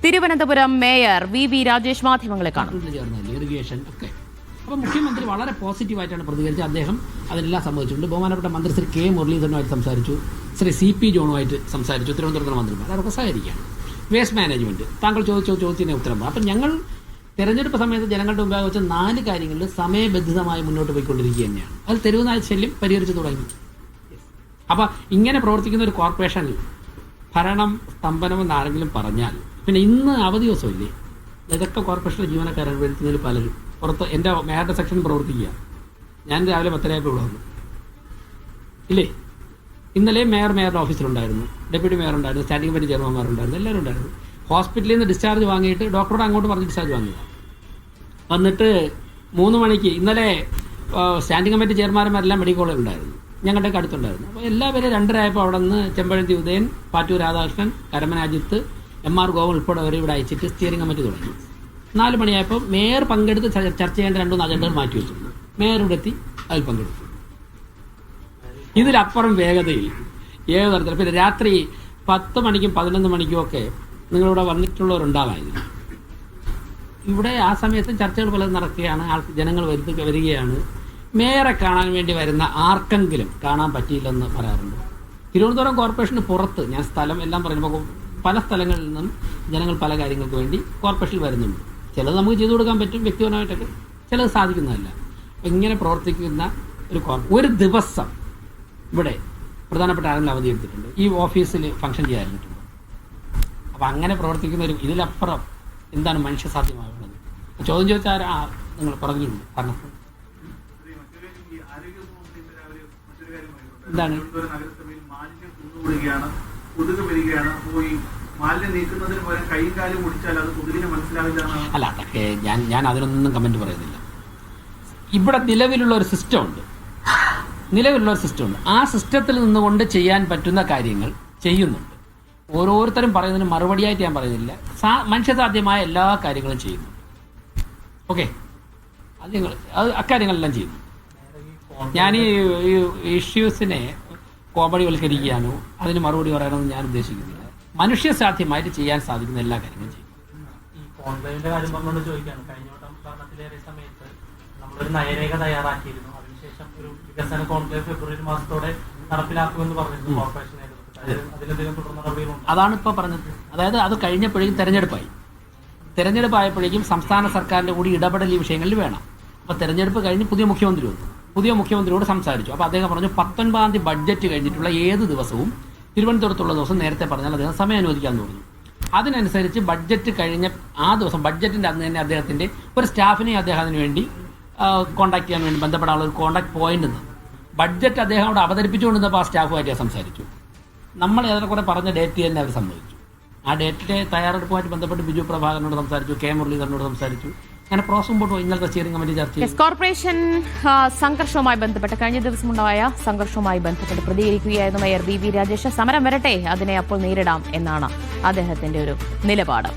Thiruvananthapuram mayor V Rajesh മാധ്യമങ്ങളെ കാണും. Irrigation ഒക്കെ അപ്പോൾ മുഖ്യമന്ത്രി വളരെ പോസിറ്റീവായിട്ടാണ് പ്രതികരിച്ചത്. അദ്ദേഹം അതെല്ലാം സംബന്ധിച്ചിട്ടുണ്ട്. ബഹുമാനപ്പെട്ട മന്ത്രി ശ്രീ കെ മുരളീധരനുമായിട്ട് സംസാരിച്ചു, ശ്രീ CP ജോണുമായിട്ട് സംസാരിച്ചു, തിരുവനന്തപുരത്തെ മന്ത്രിമാർ അതൊക്കെ സഹകരിക്കുകയാണ്. വേസ്റ്റ് മാനേജ്മെന്റ് താങ്കൾ ചോദ്യത്തിന് ഉത്തരം. അപ്പം ഞങ്ങൾ തെരഞ്ഞെടുപ്പ് സമയത്ത് ജനങ്ങളുടെ മുമ്പാകെ വെച്ച 4 കാര്യങ്ങളിൽ സമയബന്ധിതമായി മുന്നോട്ട് പോയിക്കൊണ്ടിരിക്കുക തന്നെയാണ്. അത് തെരുവുനായ ശല്യം പരിഹരിച്ചു തുടങ്ങി. അപ്പം ഇങ്ങനെ പ്രവർത്തിക്കുന്ന ഒരു കോർപ്പറേഷനിൽ ഭരണം സ്തംഭനമെന്ന് ആരെങ്കിലും പറഞ്ഞാൽ പിന്നെ ഇന്ന് അവധി ദിവസമില്ലേ? ഇതൊക്കെ കോർപ്പറേഷനിലെ ജീവനക്കാരാണ് വരുത്തുന്നതിൽ പലരും. പുറത്ത് എൻ്റെ മേയറുടെ സെക്ഷനിൽ പ്രവർത്തിക്കുക. ഞാൻ രാവിലെ 10:30 ഇവിടെ വന്നു ഇല്ലേ? ഇന്നലെ മേയറുടെ ഓഫീസിലുണ്ടായിരുന്നു, ഡെപ്യൂട്ടി മേയർ ഉണ്ടായിരുന്നു, സ്റ്റാൻഡിംഗ് കമ്മിറ്റി ചെയർമാൻമാരുണ്ടായിരുന്നു, എല്ലാവരും ഉണ്ടായിരുന്നു. ഹോസ്പിറ്റലിൽ നിന്ന് ഡിസ്ചാർജ് വാങ്ങിയിട്ട് ഡോക്ടറോട് അങ്ങോട്ട് പറഞ്ഞ് ഡിസ്ചാർജ് വാങ്ങിയത്. വന്നിട്ട് 3 മണിക്ക് ഇന്നലെ സ്റ്റാൻഡിംഗ് കമ്മിറ്റി ചെയർമാൻമാരെല്ലാം മെഡിക്കൽ കോളേജിൽ ഉണ്ടായിരുന്നു, ഞങ്ങളുടെയൊക്കെ അടുത്തുണ്ടായിരുന്നു. അപ്പോൾ എല്ലാവരും 2:30 ആയപ്പോൾ അവിടെ നിന്ന് ചെമ്പഴന്തി ഉദയൻ, പാറ്റൂർ രാധാകൃഷ്ണൻ, കരമനാജിത്ത്, MR ഗോവൻ ഉൾപ്പെടെ അവർ ഇവിടെ അയച്ചിട്ട് സ്റ്റിയറിംഗ് കമ്മിറ്റി തുടങ്ങി. 4 മണിയായപ്പോൾ മേയർ പങ്കെടുത്ത് ചർച്ച ചെയ്യേണ്ട 2-3 അജണ്ടകൾ മാറ്റി വെച്ചിരുന്നു. മേയർ ഇവിടെ എത്തി, അതിൽ പങ്കെടുത്തു. ഇതിലപ്പുറം വേഗതയിൽ ഏത് തരത്തിൽ പിന്നെ രാത്രി 10 മണിക്കും 11 മണിക്കും ഒക്കെ നിങ്ങളിവിടെ വന്നിട്ടുള്ളവരുണ്ടാകാമായിരുന്നു. ഇവിടെ ആ സമയത്ത് ചർച്ചകൾ പലതും നടക്കുകയാണ്, ജനങ്ങൾ വരികയാണ്. മേയറെ കാണാൻ വേണ്ടി വരുന്ന ആർക്കെങ്കിലും കാണാൻ പറ്റിയില്ലെന്ന് പറയാറുണ്ട്. തിരുവനന്തപുരം കോർപ്പറേഷന് പുറത്ത് ഞാൻ സ്ഥലം എല്ലാം പറയുമ്പോൾ പല സ്ഥലങ്ങളിൽ നിന്നും ജനങ്ങൾ പല കാര്യങ്ങൾക്ക് വേണ്ടി കോർപ്പറേഷനിൽ വരുന്നുണ്ട്. ചിലത് നമുക്ക് ചെയ്തു കൊടുക്കാൻ പറ്റും വ്യക്തിപരമായിട്ടൊക്കെ, ചിലത് സാധിക്കുന്നതല്ല. ഇങ്ങനെ പ്രവർത്തിക്കുന്ന ഒരു ദിവസം ഇവിടെ പ്രധാനപ്പെട്ട ആരെങ്കിലും അവധി എടുത്തിട്ടുണ്ട്, ഈ ഓഫീസിൽ ഫംഗ്ഷൻ ചെയ്യാറുണ്ട്. അപ്പം അങ്ങനെ പ്രവർത്തിക്കുന്ന ഇതിലപ്പുറം എന്താണ് മനുഷ്യസാധ്യമാകുന്നത്? ചോദ്യം ചോദിച്ചാൽ നിങ്ങൾ പറഞ്ഞിട്ടുണ്ട്. പറഞ്ഞപ്പോൾ എന്താണ് അല്ല, അതൊക്കെ ഞാൻ അതിനൊന്നും കമന്റ് പറയുന്നില്ല. ഇവിടെ നിലവിലുള്ള ഒരു സിസ്റ്റം ഉണ്ട്. ആ സിസ്റ്റത്തിൽ നിന്നുകൊണ്ട് ചെയ്യാൻ പറ്റുന്ന കാര്യങ്ങൾ ചെയ്യുന്നുണ്ട്. ഓരോരുത്തരും പറയുന്നതിന് മറുപടിയായിട്ട് ഞാൻ പറയുന്നില്ല, മനുഷ്യസാധ്യമായ എല്ലാ കാര്യങ്ങളും ചെയ്യുന്നു. ഓക്കെ, അത് അക്കാര്യങ്ങളെല്ലാം ചെയ്യുന്നു. ഞാൻ ഈ ഇഷ്യൂസിനെ കോമഡിവൽക്കരിക്കാനോ അതിന് മറുപടി പറയാനൊന്നും ഞാൻ ഉദ്ദേശിക്കുന്നില്ല. മനുഷ്യസാധ്യമായിട്ട് ചെയ്യാൻ സാധിക്കുന്ന എല്ലാ കാര്യങ്ങളും ചെയ്യും. ഈ കോൺക്ലേവിന്റെ കാര്യം പറഞ്ഞുകൊണ്ട് ചോദിക്കുകയാണ്. കഴിഞ്ഞ വട്ടം ഭരണത്തിലേറെ സമയത്ത് നമ്മളൊരു നയരേഖ തയ്യാറാക്കിയിരുന്നു. അതിനുശേഷം ഒരു വികസന കോൺക്ലേവ് ഫെബ്രുവരി മാസത്തോടെ നടപ്പിലാക്കുമെന്ന് പറഞ്ഞിരുന്നു കോർപ്പറേഷൻ നേതൃത്വത്തിൽ. അതിലെന്തെങ്കിലും തുടർ നടപടികളുണ്ട്? അതാണ് ഇപ്പോൾ പറഞ്ഞത്. അതായത് അത് കഴിഞ്ഞപ്പോഴേക്കും തെരഞ്ഞെടുപ്പായപ്പോഴേക്കും സംസ്ഥാന സർക്കാരിൻ്റെ കൂടി ഇടപെടൽ ഈ വിഷയങ്ങളിൽ വേണം. അപ്പോൾ തെരഞ്ഞെടുപ്പ് കഴിഞ്ഞ് പുതിയ മുഖ്യമന്ത്രിയോട് സംസാരിച്ചു. അപ്പോൾ അദ്ദേഹം പറഞ്ഞു 19-ാം തീയതി ബഡ്ജറ്റ് കഴിഞ്ഞിട്ടുള്ള ഏത് ദിവസവും തിരുവനന്തപുരത്തുള്ള ദിവസം നേരത്തെ പറഞ്ഞാൽ അദ്ദേഹം സമയം അനുവദിക്കാമെന്ന് പറഞ്ഞു. അതിനനുസരിച്ച് ബഡ്ജറ്റ് കഴിഞ്ഞ ആ ദിവസം ബഡ്ജറ്റിൻ്റെ അന്ന് തന്നെ അദ്ദേഹത്തിൻ്റെ ഒരു സ്റ്റാഫിനെ അദ്ദേഹം അതിന് വേണ്ടി കോൺടാക്ട് ചെയ്യാൻ വേണ്ടി ബന്ധപ്പെടാനുള്ള ഒരു കോൺടാക്ട് പോയിന്റ് നിന്ന് ബഡ്ജറ്റ് അദ്ദേഹം അവിടെ അവതരിപ്പിച്ചുകൊണ്ടിരുന്നപ്പോൾ ആ സ്റ്റാഫുമായിട്ട് സംസാരിച്ചു. നമ്മൾ ഏതൊക്കെ പറഞ്ഞ ഡേറ്റ് തന്നെ അവർ സമ്മതിച്ചു. ആ ഡേറ്റിലെ തയ്യാറെടുപ്പുമായിട്ട് ബന്ധപ്പെട്ട് ബിജു പ്രഭാകരനോട് സംസാരിച്ചു, കെ മുരളീധരനോട് സംസാരിച്ചു. അങ്ങനെ പ്രോസസ് മുമ്പോട്ട് പോയി. ഇന്നലത്തെ സ്റ്റിയറിംഗ് കമ്മിറ്റി ചർച്ച ചെയ്തു. കോർപ്പറേഷൻ സംഘർഷവുമായി ബന്ധപ്പെട്ട് കഴിഞ്ഞ ദിവസമുണ്ടായ സംഘർഷവുമായി ബന്ധപ്പെട്ട് പ്രതികരിക്കുകയായിരുന്നു മേയർ വി രാജേഷ്. സമരം വരട്ടെ, അതിനെ അപ്പോൾ നേരിടാം എന്നാണ് അദ്ദേഹത്തിന്റെ ഒരു നിലപാട്.